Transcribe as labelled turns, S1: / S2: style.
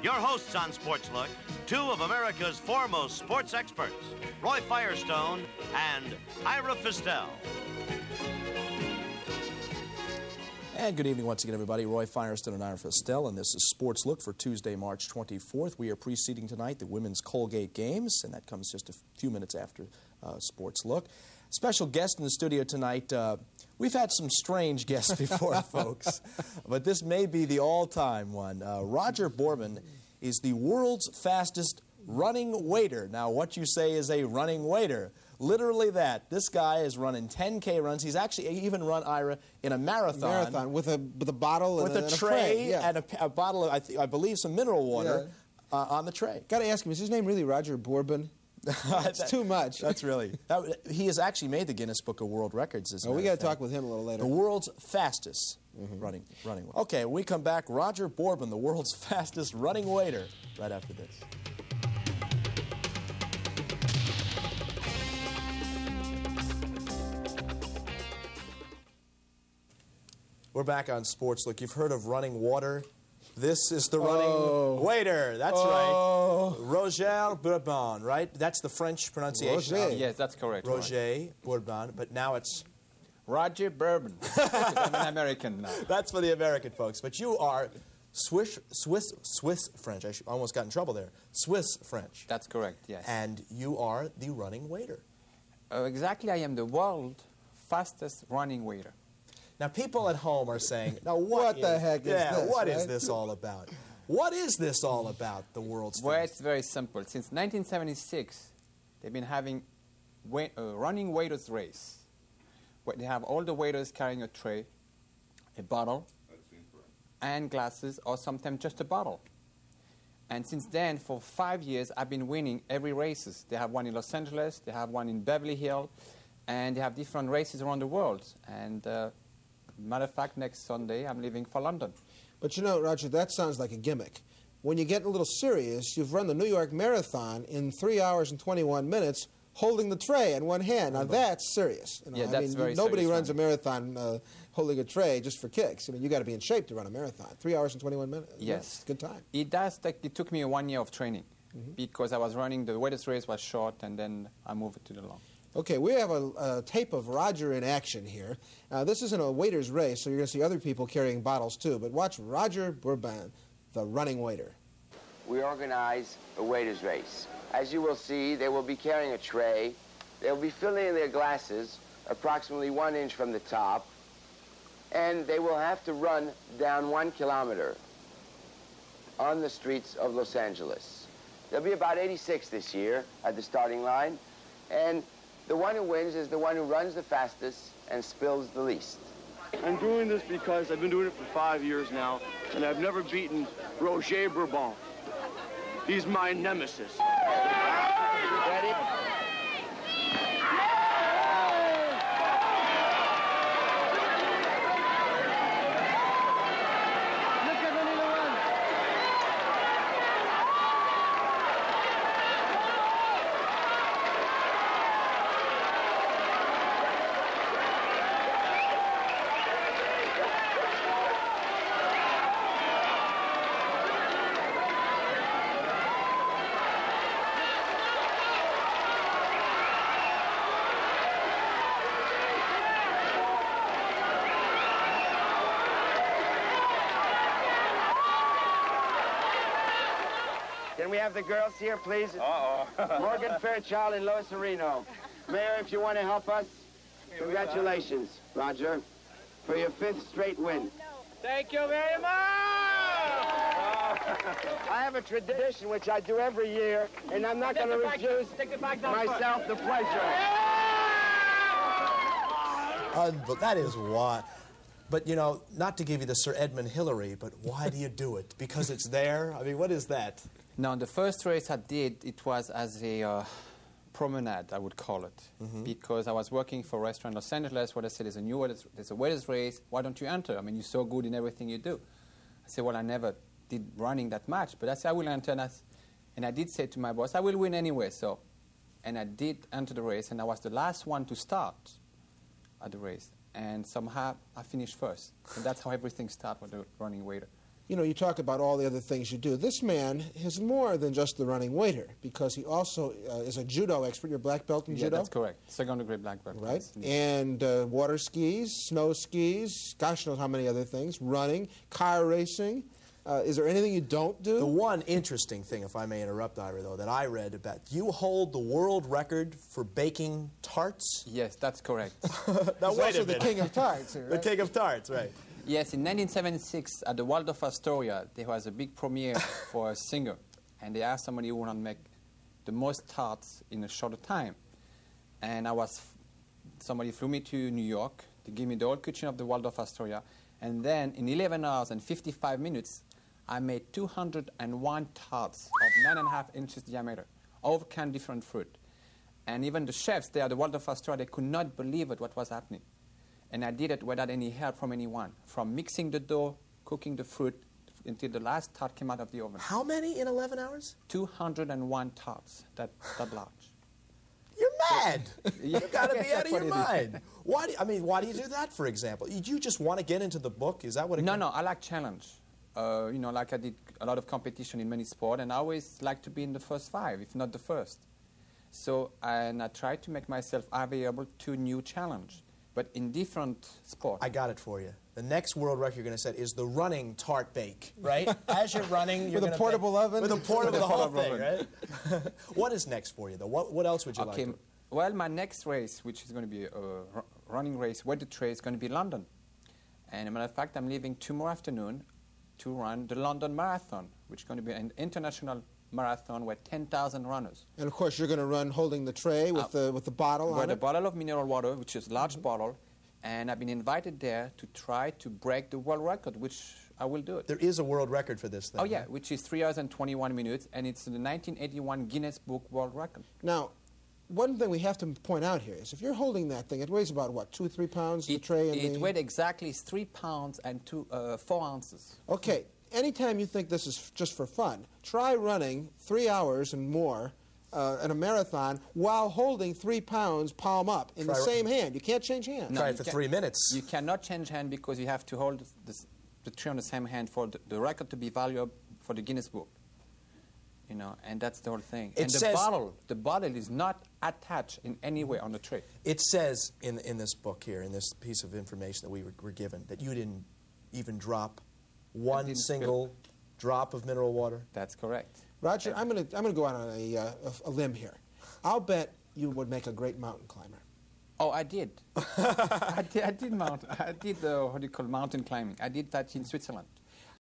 S1: Your hosts on Sports Look, two of America's foremost sports experts, Roy Firestone and Ira Fistel.
S2: And good evening once again, everybody. Roy Firestone and Ira Fistel, and this is Sports Look for Tuesday, March 24th. We are preceding tonight the Women's Colgate Games, and that comes just a few minutes after Sports Look. Special guest in the studio tonight. We've had some strange guests before, folks, but this may be the all-time one. Roger Bourban is the world's fastest running waiter. Now, what you say is a running waiter. Literally that. This guy is running 10K runs. He's actually even run, Ira, in a marathon.
S3: With a bottle
S2: with
S3: and
S2: a tray
S3: yeah.
S2: and a bottle of, I believe, some mineral water on the tray.
S3: Got to ask him, is his name really Roger Bourban? That's too much.
S2: That's really. He has actually made the Guinness Book of World Records.
S3: We got to talk with him a little later.
S2: The world's fastest running. Okay, when we come back, Roger Bourban, the world's fastest running waiter, right after this. We're back on Sports Look. You've heard of running water. This is the running waiter. That's right. Roger Bourban, right? That's the French pronunciation.
S4: Roger. Yes, that's correct.
S2: Roger Bourban, but now it's
S4: Roger Bourban. I'm an American now.
S2: That's for the American folks. But you are Swiss French. I almost got in trouble there. Swiss French.
S4: That's correct, yes.
S2: And you are the running waiter.
S4: Exactly, I am the world's fastest running waiter.
S2: Now, people at home are saying, now
S3: what the heck is this?
S2: What is this all about? What is this all about, the world's
S4: Well,
S2: fastest?
S4: it's very simple. Since 1976, they've been having a running waiters race, where they have all the waiters carrying a tray, a bottle, and glasses, or sometimes just a bottle. And since then, for 5 years, I've been winning every races. They have one in Los Angeles, they have one in Beverly Hills, and they have different races around the world. And matter of fact, next Sunday, I'm leaving for London.
S3: But you know, Roger, that sounds like a gimmick. When you get a little serious, you've run the New York Marathon in 3 hours and 21 minutes holding the tray in one hand. Now, that's serious. You know,
S4: Yeah, that's very serious.
S3: Nobody runs a marathon holding a tray just for kicks. I mean, you got to be in shape to run a marathon. 3 hours and 21 minutes.
S4: Yes.
S3: Good time.
S4: It took me 1 year of training because I was running, the waiters race was short, and then I moved it to the long.
S3: Okay, we have a tape of Roger in action here. This isn't a waiter's race, so you're going to see other people carrying bottles too. But watch Roger Bourban, the running waiter.
S5: We organize a waiter's race. As you will see, they will be carrying a tray. They'll be filling in their glasses approximately 1 inch from the top. And they will have to run down 1 kilometer on the streets of Los Angeles. There'll be about 86 this year at the starting line. And the one who wins is the one who runs the fastest and spills the least.
S6: I'm doing this because I've been doing it for 5 years now, and I've never beaten Roger Bourban. He's my nemesis.
S5: Ready? Can we have the girls here, please? Morgan Fairchild and Lois Areno. Mayor, if you want to help us, congratulations, Roger, for your 5th straight win.
S6: Thank you very much!
S5: I have a tradition which I do every year, and I'm not going to refuse myself the pleasure.
S2: But that is what. But, you know, not to give you the Sir Edmund Hillary, but why do you do it? Because it's there? I mean, what is that?
S4: Now, the first race I did, it was as a promenade, I would call it, because I was working for a restaurant in Los Angeles where they said, there's a waiters race, why don't you enter? I mean, you're so good in everything you do. I said, well, I never did running that much, but I said, I will enter, and I did say to my boss, I will win anyway, so. And I did enter the race, and I was the last one to start at the race. And somehow I finished first. And that's how everything started with the running waiter.
S3: You know, you talk about all the other things you do. This man is more than just the running waiter, because he also is a judo expert. You're a black belt in judo?
S4: Yeah, that's correct. Second-degree black belt.
S3: Right.
S4: Yes.
S3: And water skis, snow skis, gosh knows how many other things, running, car racing. Is there anything you don't do?
S2: The one interesting thing, if I may interrupt, Ira, though, that I read about, you hold the world record for baking tarts?
S4: Yes, that's correct.
S2: Now,
S3: He's
S2: wait
S3: also
S2: a minute.
S3: the king of tarts here,
S2: The
S3: right?
S2: king of tarts, right.
S4: Yes, in 1976, at the Waldorf Astoria, there was a big premiere for a singer, and they asked somebody who wanted to make the most tarts in a shorter time. And somebody flew me to New York to give me the whole kitchen of the Waldorf Astoria, and then in 11 hours and 55 minutes, I made 201 tarts of 9.5 inches diameter, all kind of different fruit. And even the chefs there at the Waldorf Astoria, they could not believe it, what was happening. And I did it without any help from anyone, from mixing the dough, cooking the fruit, until the last tart came out of the oven.
S2: How many in 11 hours?
S4: 201 tarts, that large.
S2: You're mad.
S4: Yeah,
S2: You've got to be out of
S4: that's what
S2: your
S4: it is.
S2: mind. Why do you do that, for example? You just want to get into the book? Is that what it
S4: No, I like challenge. You know, like I did a lot of competition in many sports, and I always like to be in the first 5, if not the first. So, and I try to make myself available to new challenge, but in different sports.
S2: I got it for you. The next world record you're going to set is the running tart bake, right? As you're running, you're
S3: With a portable oven?
S2: With a portable, the whole thing,
S4: oven.
S2: right? What is next for you, though? What else would you like to do?
S4: Well, my next race, which is going to be a running race, weighted race, is going to be London. And as a matter of fact, I'm leaving tomorrow afternoon to run the London Marathon, which is going to be an international marathon with 10,000 runners.
S3: And of course, you're going to run holding the tray with the bottle on
S4: With a
S3: it.
S4: bottle of mineral water, which is a large bottle, and I've been invited there to try to break the world record, which I will do it.
S2: There is a world record for this thing.
S4: Oh, yeah, which is 3 hours and 21 minutes, and it's the 1981 Guinness Book World Record.
S3: Now, one thing we have to point out here is if you're holding that thing, it weighs about, what, 2 or 3 pounds, the tray? And
S4: it weighed exactly 3 pounds and 4 ounces.
S3: Okay, anytime you think this is just for fun, try running 3 hours and more in a marathon while holding 3 pounds palm up in the same hand. You can't change hands.
S2: Try it for 3 minutes.
S4: You cannot change hand because you have to hold the tray on the same hand for the record to be valuable for the Guinness Book. You know, and that's the whole thing.
S2: It
S4: and the bottle is not attached in any way on the tray.
S2: It says in this book here, in this piece of information that we were given, that you didn't even drop one single drop of mineral water.
S4: That's correct.
S3: Roger, I'm gonna go out on a limb here. I'll bet you would make a great mountain climber.
S4: Oh, I did. I did what do you call mountain climbing. I did that in Switzerland.